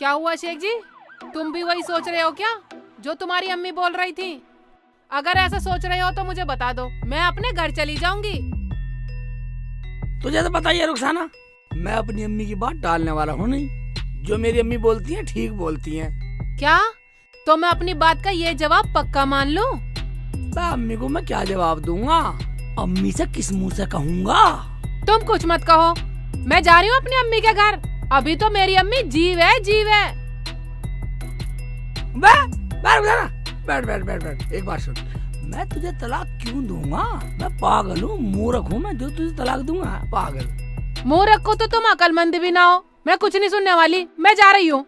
क्या हुआ शेख जी, तुम भी वही सोच रहे हो क्या जो तुम्हारी अम्मी बोल रही थी? अगर ऐसा सोच रहे हो तो मुझे बता दो, मैं अपने घर चली जाऊंगी। तुझे तो पता ही है रुखसाना, मैं अपनी अम्मी की बात टालने वाला हूँ नहीं। जो मेरी अम्मी बोलती है ठीक बोलती है। क्या? तो मैं अपनी बात का ये जवाब पक्का मान लूं? अम्मी को मैं क्या जवाब दूंगा? अम्मी से किस मुंह से कहूँगा? तुम कुछ मत कहो, मैं जा रही हूँ अपनी अम्मी के घर। अभी तो मेरी अम्मी जीव है, जीव है। बैठ बैठ बैठ बैठ, एक बात सुन, मैं तुझे तलाक क्यों दूंगा? मैं पागल हूँ, मूर्ख हूँ मैं जो तुझे तलाक दूंगा? पागल मूर्ख को तो तुम अकलमंद भी ना हो। मैं कुछ नहीं सुनने वाली, मैं जा रही हूँ।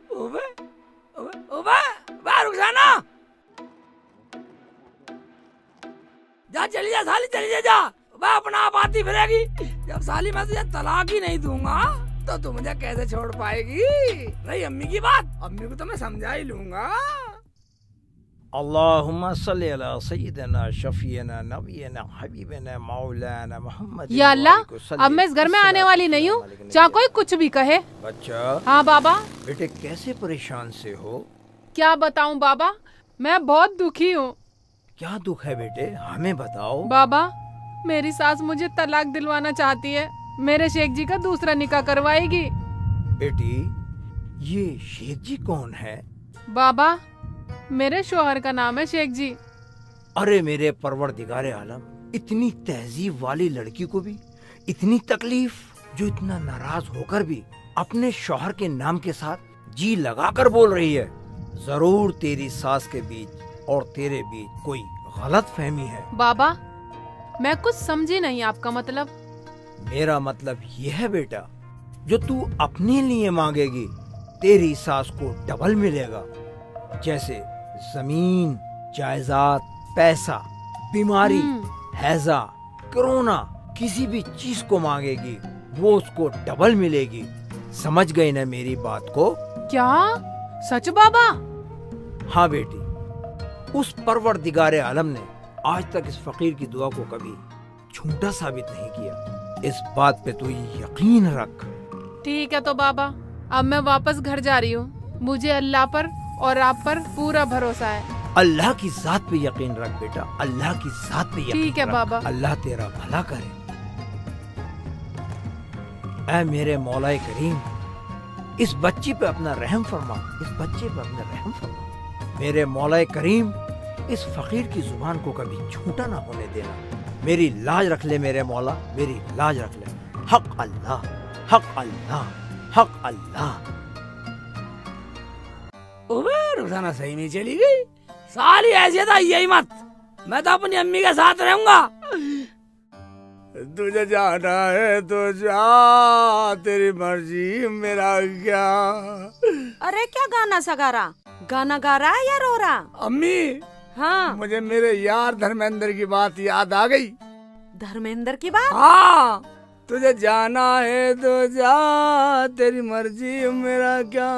रुखसाना, जा चली जा साली, चली जा। वह अपना आप आती फिरेगी। जब साली मैं तुझे तलाक ही नहीं दूंगा तो तू मुझे कैसे छोड़ पाएगी? रही अम्मी की बात, अम्मी को तो मैं समझा ही लूंगा। अल्लाहुम्मा सल्ली अला सय्यिदना शफीना नबीना हबीबना मौलाना मोहम्मद। या अल्लाह, अब मैं इस घर में आने वाली नहीं हूँ, चाहे कोई कुछ भी कहे। बच्चा। हाँ बाबा। बेटे कैसे परेशान से हो? क्या बताऊँ बाबा, मैं बहुत दुखी हूँ। क्या दुख है बेटे, हमें बताओ। बाबा, मेरी सास मुझे तलाक दिलवाना चाहती है। मेरे शेख जी का दूसरा निकाह करवाएगी। बेटी, ये शेख जी कौन है? बाबा, मेरे शोहर का नाम है शेख जी। अरे मेरे परवरदिगारे आलम, इतनी तहजीब वाली लड़की को भी इतनी तकलीफ, जो इतना नाराज होकर भी अपने शोहर के नाम के साथ जी लगाकर बोल रही है। जरूर तेरी सास के बीच और तेरे बीच कोई गलत फहमी है। बाबा, मैं कुछ समझी नहीं आपका मतलब। मेरा मतलब यह है बेटा, जो तू अपने लिए मांगेगी तेरी सास को डबल मिलेगा। जैसे जमीन, जायदाद, पैसा, बीमारी, हैजा, कोरोना, किसी भी चीज को मांगेगी वो उसको डबल मिलेगी। समझ गई ना मेरी बात को? क्या सच बाबा? हाँ बेटी, उस परवरदिगारे आलम ने आज तक इस फकीर की दुआ को कभी झूठा साबित नहीं किया। इस बात पे तू यकीन रख। ठीक है तो बाबा, अब मैं वापस घर जा रही हूँ। मुझे अल्लाह पर और आप पर पूरा भरोसा है। अल्लाह की जात पे यकीन रख बेटा, अल्लाह की जात पे यकीन ठीक है रख। बाबा। अल्लाह तेरा भला करे। ऐ मेरे मौलाए करीम, इस बच्ची पे अपना रहम फरमा, इस बच्चे पे अपना रहम फरमा। मेरे मौलाए करीम, इस फकीर की जुबान को कभी झूठा ना होने देना। मेरी लाज रख ले मेरे मौला, मेरी लाज रख ले। हक अल्लाह, हक अल्लाह, हक अल्लाह। रुखसाना सही में चली गई। साली ऐसी था यही मत, मैं तो अपनी अम्मी के साथ रहूंगा। तुझे जाना है तो जा, तेरी मर्जी, मेरा क्या। अरे क्या गाना सगा रहा, गाना गा रहा है या रो रहा? अम्मी, हाँ, मुझे मेरे यार धर्मेंद्र की बात याद आ गई। धर्मेंद्र की बात? हाँ, तुझे जाना है तो जा, तेरी मर्जी, मेरा क्या।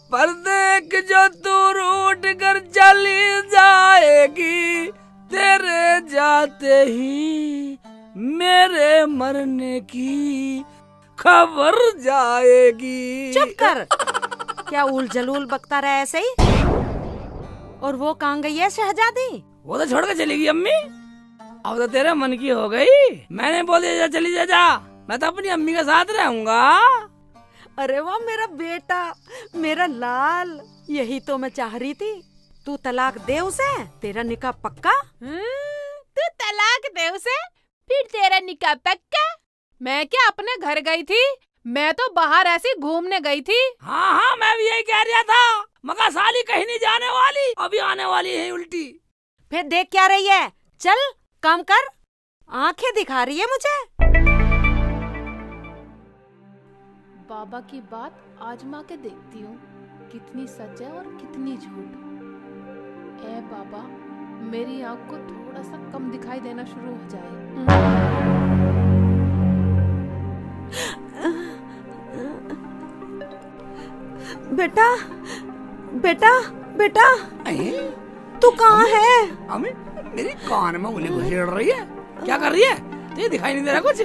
पर देख जो तू रूठ कर चली जाएगी, तेरे जाते ही मेरे मरने की खबर जाएगी। चुप कर, क्या उल जलूल बकता रहा ऐसे ही? और वो कहाँ गई है शहजादी? वो तो छोड़ के चली गई अम्मी। अब तो तेरे मन की हो गई। मैंने बोल दिया चली जा, मैं तो अपनी अम्मी के साथ रहूंगा। अरे वाह मेरा बेटा, मेरा लाल, यही तो मैं चाह रही थी। तू तलाक दे उसे, तेरा निकाह पक्का। तू तलाक दे उसे, फिर तेरा निकाह पक्का? मैं क्या अपने घर गई थी? मैं तो बाहर ऐसे घूमने गई थी। हाँ हाँ, मैं भी यही कह रहा था, मगर साली कहीं नहीं जाने वाली, अभी आने वाली है उल्टी। फिर देख क्या रही है, चल काम कर, आंखें दिखा रही है मुझे। बाबा की बात आजमा के देखती हूँ, कितनी सच है और कितनी झूठ। ए बाबा, मेरी आँख को थोड़ा सा कम दिखाई देना शुरू हो जाए। बेटा, बेटा, बेटा, तू कहाँ है? अम्मी, मेरी कान में उंगली घुसेड़ रही है। क्या कर रही है? तुझे दिखाई नहीं दे रहा कुछ?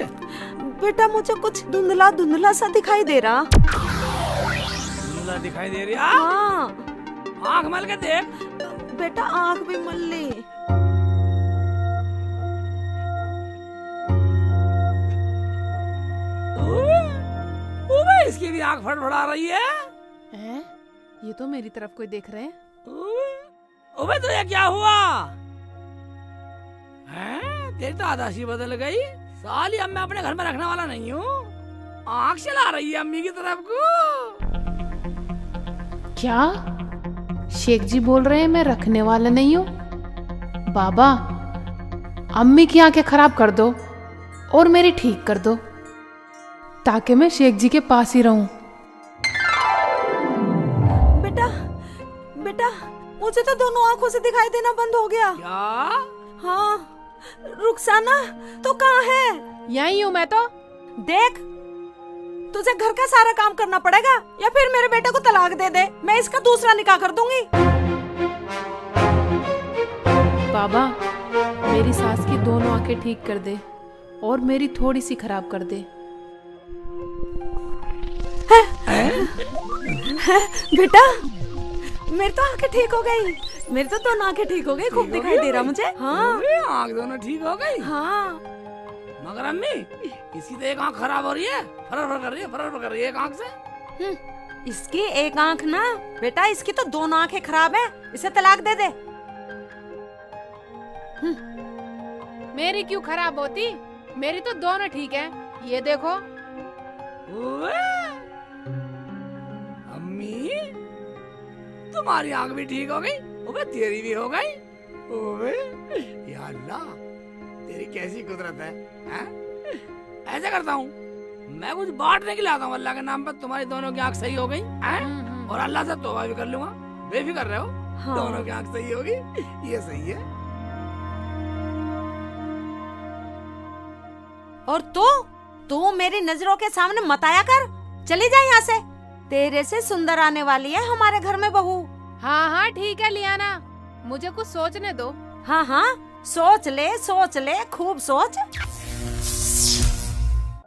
बेटा मुझे कुछ धुंधला धुंधला सा दिखाई दे रहा। सुंदर दिखाई दे रही है। हाँ आँख मल के देख बेटा, आँख भी मल ली। इसकी भी आँख फड़फड़ा रही है। हैं? ये तो मेरी तरफ कोई देख रहे हैं। ओबे तो ये क्या हुआ? हैं? तेरी तो आदर्शी बदल गई साली। अब मैं अपने घर में रखने वाला नहीं हूँ। आँख चला रही है अम्मी की तरफ को। क्या शेख जी बोल रहे हैं मैं रखने वाला नहीं हूँ? बाबा, अम्मी की आंखें खराब कर दो और मेरी ठीक कर दो, ताकि मैं शेख जी के पास ही रहूं। बेटा बेटा, मुझे तो दोनों आंखों से दिखाई देना बंद हो गया। क्या? हाँ, रुखसाना तो कहाँ है? यहीं हूँ मैं तो। देख, तुझे घर का सारा काम करना पड़ेगा या फिर मेरे बेटे को तलाक दे दे, मैं इसका दूसरा निकाह कर दूंगी। बाबा, मेरी सास की दोनों आंखें ठीक कर दे और मेरी थोड़ी सी खराब कर दे। बेटा, मेरी तो आंखें ठीक हो गई। मेरी तो दोनों आंखें ठीक हो गई, खूब दिखाई दे रहा मुझे। हाँ आँख दोनों ठीक हो गई। हाँ। मगर अम्मी, इसकी तो एक आँख खराब हो रही है, फरफर कर रही है, फरफर कर रही है एक आँख से। इसकी एक आंख ना बेटा, इसकी तो दोनों आंखें खराब है, इसे तलाक दे दे। मेरी क्यों खराब होती? मेरी तो दोनों ठीक है, ये देखो। अम्मी, तुम्हारी आंख भी ठीक हो गई, ओबे तेरी भी हो गई। ओबे या अल्लाह, तेरी कैसी कुदरत है, हैं? ऐसा करता हूँ, मैं कुछ बांटने के लिए आता हूँ अल्लाह के नाम पर। तुम्हारी दोनों की आंख सही हो गई हैं? और अल्लाह से तौबा भी कर लूंगा। बेफिक्र रहो। हाँ। दोनों की आंख सही होगी, ये सही है। और तू मेरी नजरों के सामने मत आया कर, चली जा यहाँ से। तेरे से सुंदर आने वाली है हमारे घर में बहू। हाँ हाँ ठीक है लियाना, मुझे कुछ सोचने दो। हाँ हाँ, सोच ले खूब सोच।